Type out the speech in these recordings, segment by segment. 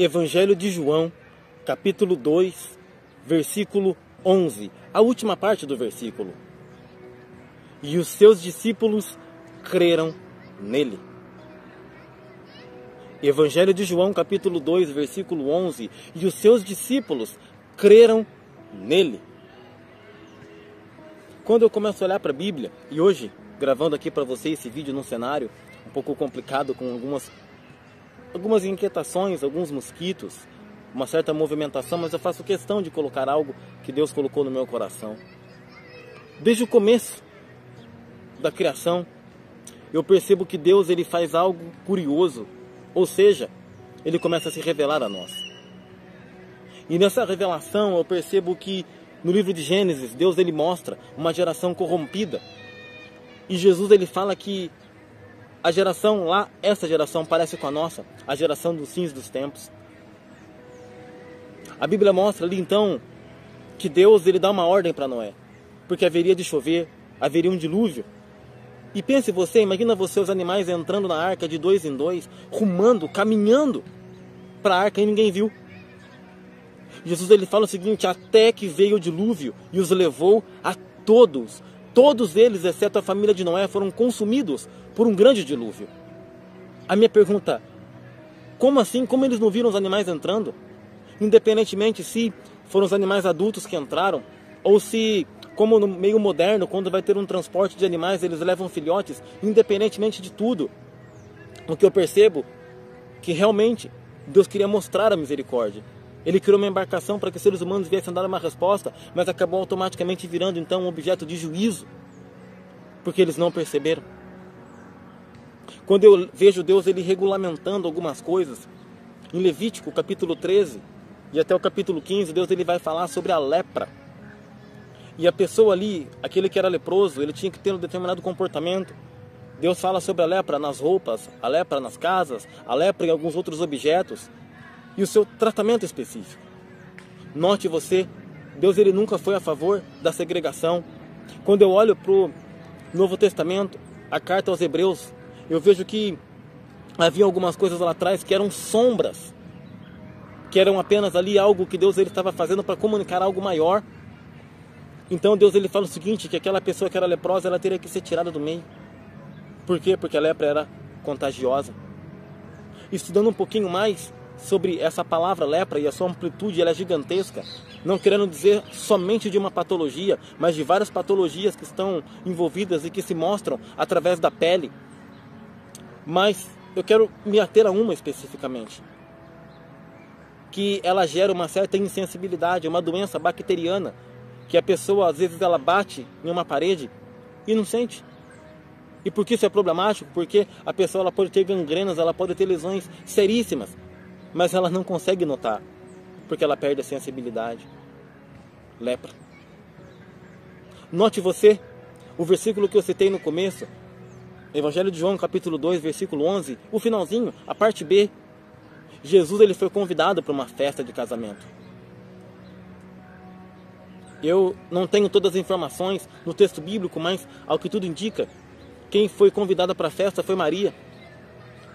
Evangelho de João, capítulo 2, versículo 11, a última parte do versículo. E os seus discípulos creram nele. Evangelho de João, capítulo 2, versículo 11, e os seus discípulos creram nele. Quando eu começo a olhar para a Bíblia, e hoje, gravando aqui para você esse vídeo num cenário um pouco complicado, com algumas inquietações, alguns mosquitos, uma certa movimentação, mas eu faço questão de colocar algo que Deus colocou no meu coração. Desde o começo da criação, eu percebo que Deus ele faz algo curioso, ou seja, ele começa a se revelar a nós. E nessa revelação eu percebo que no livro de Gênesis, Deus ele mostra uma geração corrompida. E Jesus ele fala que a geração lá, essa geração parece com a nossa, a geração dos fins dos tempos. A Bíblia mostra ali então que Deus ele dá uma ordem para Noé, porque haveria de chover, haveria um dilúvio. E pense você, imagina você os animais entrando na arca de dois em dois, rumando, caminhando para a arca e ninguém viu. Jesus ele fala o seguinte: até que veio o dilúvio e os levou a todos. Todos eles, exceto a família de Noé, foram consumidos por um grande dilúvio. A minha pergunta: como assim? Como eles não viram os animais entrando? Independentemente se foram os animais adultos que entraram, ou se, como no meio moderno, quando vai ter um transporte de animais, eles levam filhotes, independentemente de tudo. O que eu percebo que realmente Deus queria mostrar a misericórdia. Ele criou uma embarcação para que os seres humanos viessem dar uma resposta, mas acabou automaticamente virando então um objeto de juízo, porque eles não perceberam. Quando eu vejo Deus ele regulamentando algumas coisas, em Levítico capítulo 13 e até o capítulo 15, Deus ele vai falar sobre a lepra. E a pessoa ali, aquele que era leproso, ele tinha que ter um determinado comportamento. Deus fala sobre a lepra nas roupas, a lepra nas casas, a lepra em alguns outros objetos e o seu tratamento específico. Note você, Deus ele nunca foi a favor da segregação. Quando eu olho para o Novo Testamento, a carta aos Hebreus, eu vejo que havia algumas coisas lá atrás que eram sombras, que eram apenas ali algo que Deus ele estava fazendo para comunicar algo maior. Então Deus ele fala o seguinte, que aquela pessoa que era leprosa, ela teria que ser tirada do meio. Por quê? Porque a lepra era contagiosa. Estudando um pouquinho mais sobre essa palavra lepra e a sua amplitude, ela é gigantesca, não querendo dizer somente de uma patologia, mas de várias patologias que estão envolvidas e que se mostram através da pele. Mas eu quero me ater a uma especificamente, que ela gera uma certa insensibilidade, uma doença bacteriana, que a pessoa às vezes ela bate em uma parede e não sente. E por que isso é problemático? Porque a pessoa ela pode ter gangrenas, ela pode ter lesões seríssimas, mas ela não consegue notar, porque ela perde a sensibilidade. Lepra. Note você, o versículo que eu citei no começo, Evangelho de João, capítulo 2, versículo 11, o finalzinho, a parte B. Jesus ele foi convidado para uma festa de casamento. Eu não tenho todas as informações no texto bíblico, mas ao que tudo indica, quem foi convidada para a festa foi Maria.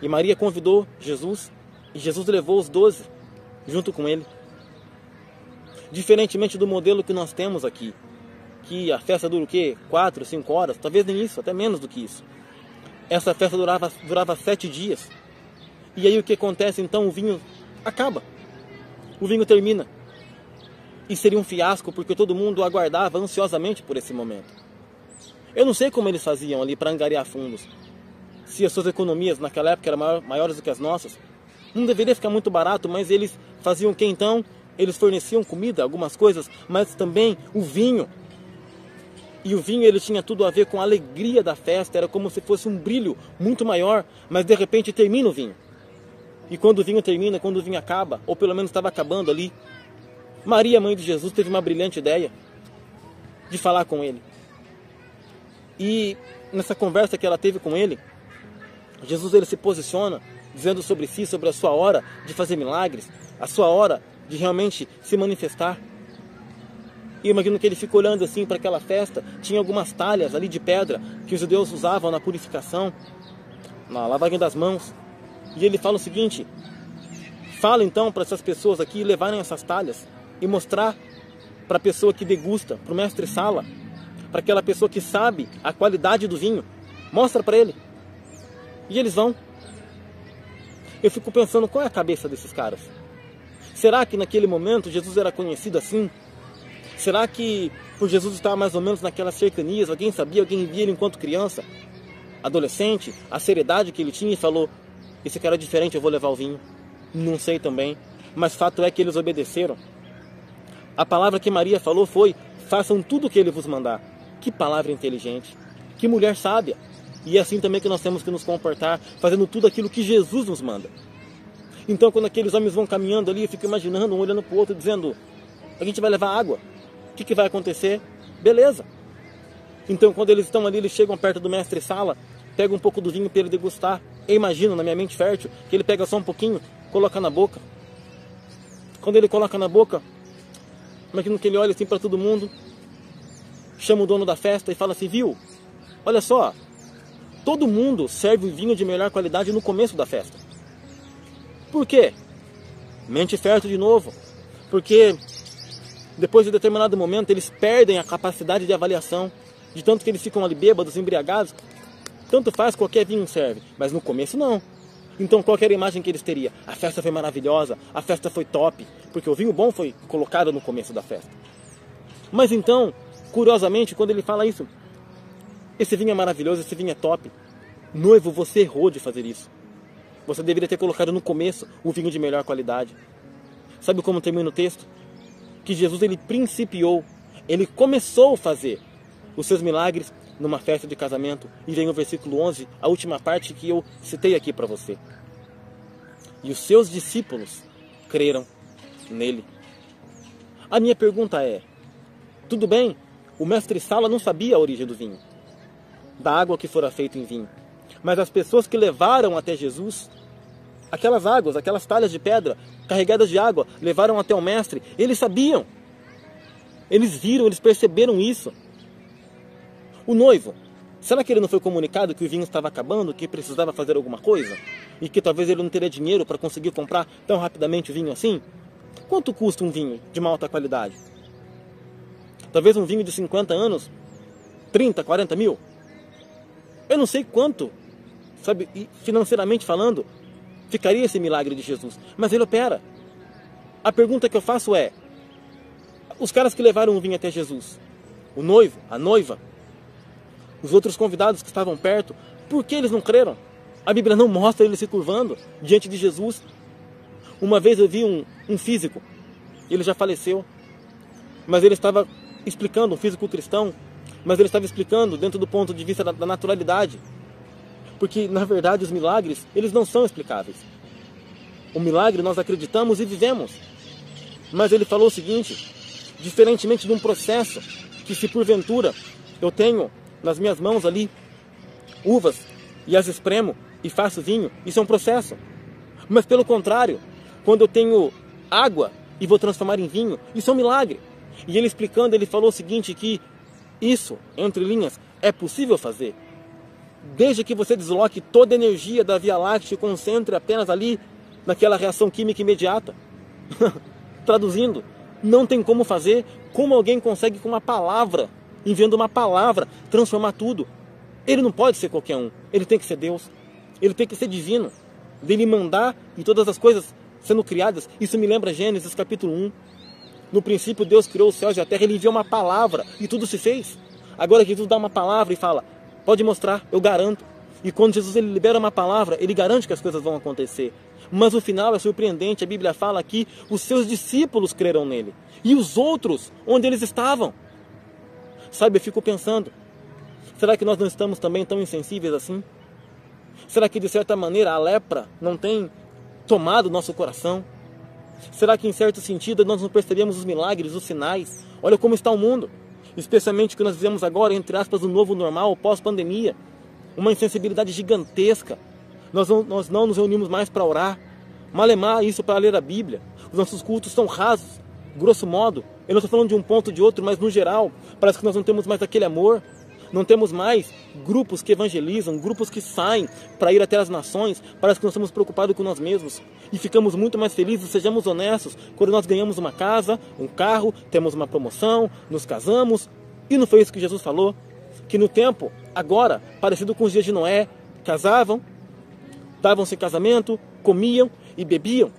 E Maria convidou Jesus, e Jesus levou os 12 junto com ele. Diferentemente do modelo que nós temos aqui, que a festa dura o quê? 4, 5 horas, talvez nem isso, até menos do que isso. Essa festa durava 7 dias. E aí o que acontece então? O vinho acaba. O vinho termina. E seria um fiasco, porque todo mundo aguardava ansiosamente por esse momento. Eu não sei como eles faziam ali para angariar fundos. Se as suas economias naquela época eram maiores do que as nossas, não deveria ficar muito barato, mas eles faziam o que então? Eles forneciam comida, algumas coisas, mas também o vinho. E o vinho ele tinha tudo a ver com a alegria da festa, era como se fosse um brilho muito maior, mas de repente termina o vinho. E quando o vinho termina, quando o vinho acaba, ou pelo menos estava acabando ali, Maria, mãe de Jesus, teve uma brilhante ideia de falar com ele. E nessa conversa que ela teve com ele, Jesus ele se posiciona dizendo sobre si, sobre a sua hora de fazer milagres, a sua hora de realmente se manifestar. E eu imagino que ele ficou olhando assim para aquela festa, tinha algumas talhas ali de pedra que os judeus usavam na purificação, na lavagem das mãos. E ele fala o seguinte: Fala então para essas pessoas aqui levarem essas talhas e mostrar para a pessoa que degusta, para o mestre sala, para aquela pessoa que sabe a qualidade do vinho. Mostra para ele. E eles vão. Eu fico pensando, qual é a cabeça desses caras? Será que naquele momento Jesus era conhecido assim? Será que por Jesus estar mais ou menos naquelas cercanias, alguém sabia, alguém via ele enquanto criança, adolescente, a seriedade que ele tinha e falou, esse cara é diferente, eu vou levar o vinho? Não sei também, mas fato é que eles obedeceram. A palavra que Maria falou foi, façam tudo o que ele vos mandar. Que palavra inteligente, que mulher sábia. E é assim também que nós temos que nos comportar, fazendo tudo aquilo que Jesus nos manda. Então quando aqueles homens vão caminhando ali, eu fico imaginando, um olhando para o outro, dizendo, a gente vai levar água. O que vai acontecer? Beleza. Então quando eles estão ali, eles chegam perto do mestre sala, pegam um pouco do vinho para ele degustar. Eu imagino, na minha mente fértil, que ele pega só um pouquinho, coloca na boca. Quando ele coloca na boca, imagino que ele olha assim para todo mundo, chama o dono da festa e fala assim, viu, olha só, todo mundo serve o vinho de melhor qualidade no começo da festa. Por quê? Mente fértil de novo. Porque depois de determinado momento eles perdem a capacidade de avaliação, de tanto que eles ficam ali bêbados, embriagados. Tanto faz, qualquer vinho serve, mas no começo não. Então qual era a imagem que eles teriam? A festa foi maravilhosa, a festa foi top, porque o vinho bom foi colocado no começo da festa. Mas então, curiosamente, quando ele fala isso, esse vinho é maravilhoso, esse vinho é top. Noivo, você errou de fazer isso. Você deveria ter colocado no começo o vinho de melhor qualidade. Sabe como termina o texto? Que Jesus, ele principiou, ele começou a fazer os seus milagres numa festa de casamento. E vem o versículo 11, a última parte que eu citei aqui para você. E os seus discípulos creram nele. A minha pergunta é, tudo bem, o mestre Sala não sabia a origem do vinho, da água que fora feita em vinho. Mas as pessoas que levaram até Jesus, aquelas águas, aquelas talhas de pedra carregadas de água, levaram até o mestre, eles sabiam. Eles viram, eles perceberam isso. O noivo, será que ele não foi comunicado que o vinho estava acabando, que precisava fazer alguma coisa? E que talvez ele não teria dinheiro para conseguir comprar tão rapidamente o vinho assim? Quanto custa um vinho de uma alta qualidade? Talvez um vinho de 50 anos, 30, 40 mil? Eu não sei quanto, sabe, financeiramente falando, ficaria esse milagre de Jesus. Mas ele opera. A pergunta que eu faço é, os caras que levaram o vinho até Jesus, o noivo, a noiva, os outros convidados que estavam perto, por que eles não creram? A Bíblia não mostra eles se curvando diante de Jesus. Uma vez eu vi um físico, ele já faleceu, mas ele estava explicando, um físico cristão, mas ele estava explicando dentro do ponto de vista da naturalidade. Porque, na verdade, os milagres, eles não são explicáveis. O milagre nós acreditamos e vivemos. Mas ele falou o seguinte, diferentemente de um processo, que se porventura eu tenho nas minhas mãos ali uvas e as espremo e faço vinho, isso é um processo. Mas pelo contrário, quando eu tenho água e vou transformar em vinho, isso é um milagre. E ele explicando, ele falou o seguinte, que isso, entre linhas, é possível fazer. Desde que você desloque toda a energia da Via Láctea e concentre apenas ali naquela reação química imediata. Traduzindo, não tem como fazer, como alguém consegue com uma palavra, enviando uma palavra, transformar tudo. Ele não pode ser qualquer um, ele tem que ser Deus, ele tem que ser divino, dele mandar e todas as coisas sendo criadas. Isso me lembra Gênesis capítulo 1. No princípio Deus criou os céus e a terra, ele enviou uma palavra e tudo se fez. Agora Jesus dá uma palavra e fala, pode mostrar, eu garanto. E quando Jesus ele libera uma palavra, ele garante que as coisas vão acontecer. Mas o final é surpreendente, a Bíblia fala que os seus discípulos creram nele. E os outros, onde eles estavam? Sabe, eu fico pensando, será que nós não estamos também tão insensíveis assim? Será que de certa maneira a lepra não tem tomado nosso coração? Será que em certo sentido nós não percebemos os milagres, os sinais? Olha como está o mundo, especialmente o que nós vivemos agora, entre aspas, o novo normal, pós-pandemia. Uma insensibilidade gigantesca. Nós não nos reunimos mais para orar, malemar isso para ler a Bíblia. Os nossos cultos são rasos, grosso modo. Eu não estou falando de um ponto ou de outro, mas no geral, parece que nós não temos mais aquele amor. Não temos mais grupos que evangelizam, grupos que saem para ir até as nações. Parece que nós estamos preocupados com nós mesmos. E ficamos muito mais felizes, sejamos honestos, quando nós ganhamos uma casa, um carro, temos uma promoção, nos casamos. E não foi isso que Jesus falou? Que no tempo, agora, parecido com os dias de Noé, casavam, davam-se casamento, comiam e bebiam.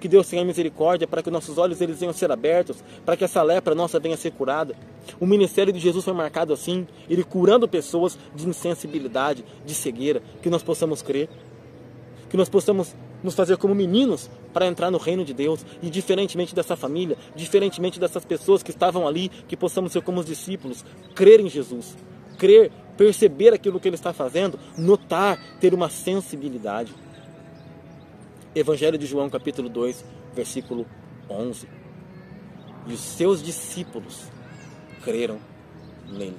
Que Deus tenha misericórdia para que nossos olhos eles venham a ser abertos, para que essa lepra nossa venha a ser curada. O ministério de Jesus foi marcado assim, ele curando pessoas de insensibilidade, de cegueira, que nós possamos crer, que nós possamos nos fazer como meninos para entrar no reino de Deus, e diferentemente dessa família, diferentemente dessas pessoas que estavam ali, que possamos ser como os discípulos, crer em Jesus, crer, perceber aquilo que ele está fazendo, notar, ter uma sensibilidade. Evangelho de João, capítulo 2, versículo 11. E os seus discípulos creram nele.